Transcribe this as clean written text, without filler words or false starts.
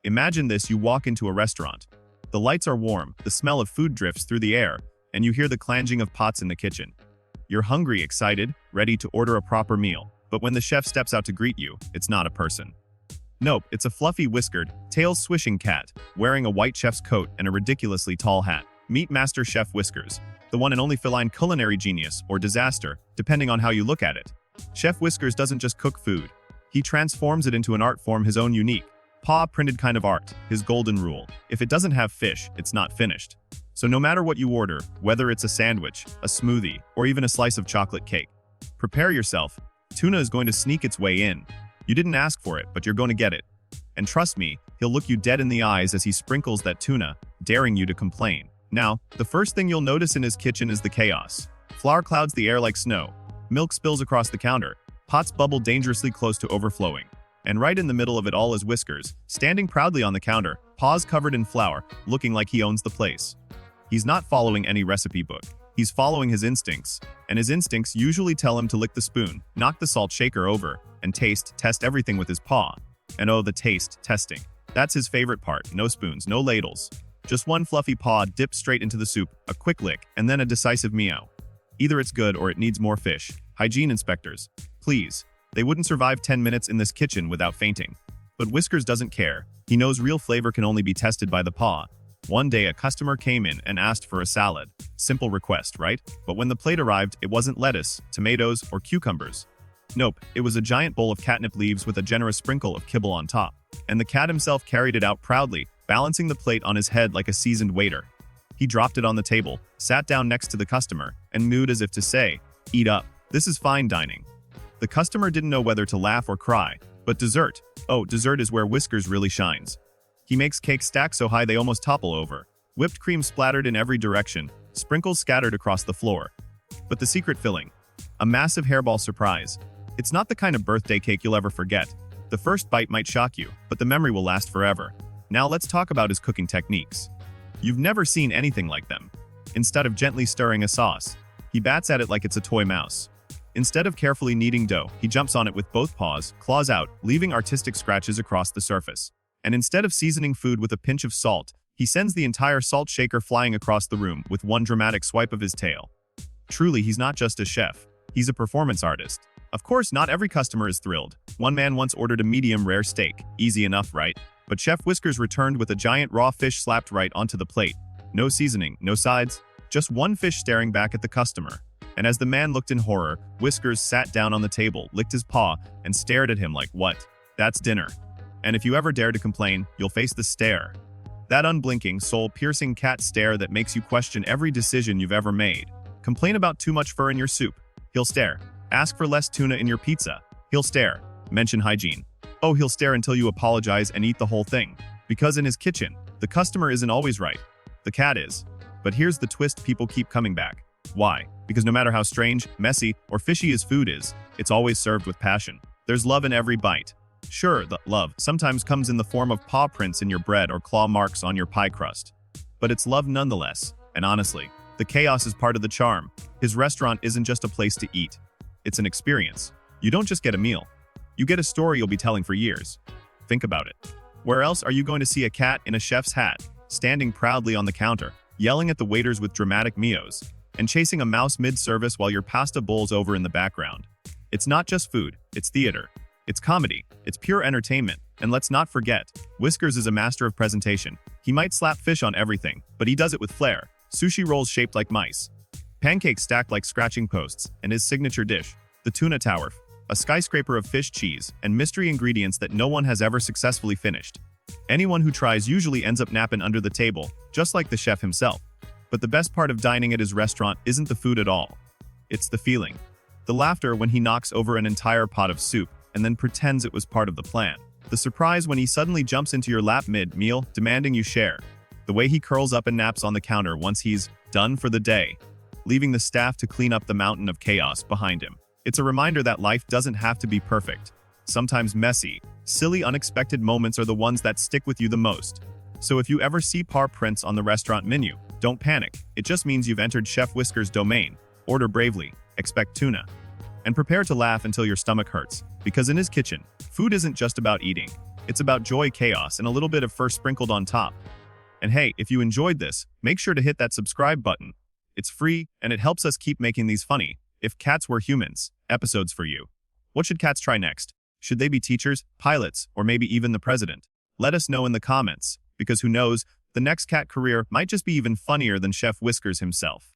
Imagine this: you walk into a restaurant. The lights are warm, the smell of food drifts through the air, and you hear the clanging of pots in the kitchen. You're hungry, excited, ready to order a proper meal. But when the chef steps out to greet you, it's not a person. Nope, it's a fluffy, whiskered, tail-swishing cat, wearing a white chef's coat and a ridiculously tall hat. Meet Master Chef Whiskers, the one and only feline culinary genius, or disaster, depending on how you look at it. Chef Whiskers doesn't just cook food. He transforms it into an art form, his own unique, paw-printed kind of art, his golden rule. If it doesn't have fish, it's not finished. So no matter what you order, whether it's a sandwich, a smoothie, or even a slice of chocolate cake, prepare yourself. Tuna is going to sneak its way in. You didn't ask for it, but you're going to get it. And trust me, he'll look you dead in the eyes as he sprinkles that tuna, daring you to complain. Now, the first thing you'll notice in his kitchen is the chaos. Flour clouds the air like snow. Milk spills across the counter. Pots bubble dangerously close to overflowing. And right in the middle of it all is Whiskers, standing proudly on the counter, paws covered in flour, looking like he owns the place. He's not following any recipe book. He's following his instincts, and his instincts usually tell him to lick the spoon, knock the salt shaker over, and test everything with his paw. And oh, the taste testing. That's his favorite part. No spoons, no ladles. Just one fluffy paw dipped straight into the soup, a quick lick, and then a decisive meow. Either it's good or it needs more fish. Hygiene inspectors, please. They wouldn't survive 10 minutes in this kitchen without fainting. But Whiskers doesn't care. He knows real flavor can only be tested by the paw. One day a customer came in and asked for a salad. Simple request, right? But when the plate arrived, it wasn't lettuce, tomatoes, or cucumbers. Nope, it was a giant bowl of catnip leaves with a generous sprinkle of kibble on top. And the cat himself carried it out proudly, balancing the plate on his head like a seasoned waiter. He dropped it on the table, sat down next to the customer, and mooed as if to say, "Eat up. This is fine dining." The customer didn't know whether to laugh or cry. But dessert. Oh, dessert is where Whiskers really shines. He makes cakes stack so high they almost topple over. Whipped cream splattered in every direction, sprinkles scattered across the floor. But the secret filling. A massive hairball surprise. It's not the kind of birthday cake you'll ever forget. The first bite might shock you, but the memory will last forever. Now let's talk about his cooking techniques. You've never seen anything like them. Instead of gently stirring a sauce, he bats at it like it's a toy mouse. Instead of carefully kneading dough, he jumps on it with both paws, claws out, leaving artistic scratches across the surface. And instead of seasoning food with a pinch of salt, he sends the entire salt shaker flying across the room with one dramatic swipe of his tail. Truly, he's not just a chef. He's a performance artist. Of course, not every customer is thrilled. One man once ordered a medium rare steak. Easy enough, right? But Chef Whiskers returned with a giant raw fish slapped right onto the plate. No seasoning, no sides, just one fish staring back at the customer. And as the man looked in horror, Whiskers sat down on the table, licked his paw, and stared at him like, "What? That's dinner." And if you ever dare to complain, you'll face the stare. That unblinking, soul-piercing cat stare that makes you question every decision you've ever made. Complain about too much fur in your soup. He'll stare. Ask for less tuna in your pizza. He'll stare. Mention hygiene. Oh, he'll stare until you apologize and eat the whole thing. Because in his kitchen, the customer isn't always right. The cat is. But here's the twist: people keep coming back. Why? Because no matter how strange, messy, or fishy his food is, it's always served with passion. There's love in every bite. Sure, the love sometimes comes in the form of paw prints in your bread or claw marks on your pie crust. But it's love nonetheless. And honestly, the chaos is part of the charm. His restaurant isn't just a place to eat. It's an experience. You don't just get a meal. You get a story you'll be telling for years. Think about it. Where else are you going to see a cat in a chef's hat, standing proudly on the counter, yelling at the waiters with dramatic meows, and chasing a mouse mid-service while your pasta bowls over in the background? It's not just food, it's theater. It's comedy, it's pure entertainment, and let's not forget, Whiskers is a master of presentation. He might slap fish on everything, but he does it with flair. Sushi rolls shaped like mice, pancakes stacked like scratching posts, and his signature dish, the tuna tower, a skyscraper of fish, cheese, and mystery ingredients that no one has ever successfully finished. Anyone who tries usually ends up napping under the table, just like the chef himself. But the best part of dining at his restaurant isn't the food at all. It's the feeling. The laughter when he knocks over an entire pot of soup, and then pretends it was part of the plan. The surprise when he suddenly jumps into your lap mid-meal, demanding you share. The way he curls up and naps on the counter once he's done for the day, leaving the staff to clean up the mountain of chaos behind him. It's a reminder that life doesn't have to be perfect. Sometimes messy, silly, unexpected moments are the ones that stick with you the most. So if you ever see paw prints on the restaurant menu, don't panic. It just means you've entered Chef Whiskers' domain. Order bravely, expect tuna, and prepare to laugh until your stomach hurts. Because in his kitchen, food isn't just about eating. It's about joy, chaos, and a little bit of fur sprinkled on top. And hey, if you enjoyed this, make sure to hit that subscribe button. It's free, and it helps us keep making these funny, if cats were humans, episodes for you. What should cats try next? Should they be teachers, pilots, or maybe even the president? Let us know in the comments, because who knows, the next cat career might just be even funnier than Chef Whiskers himself.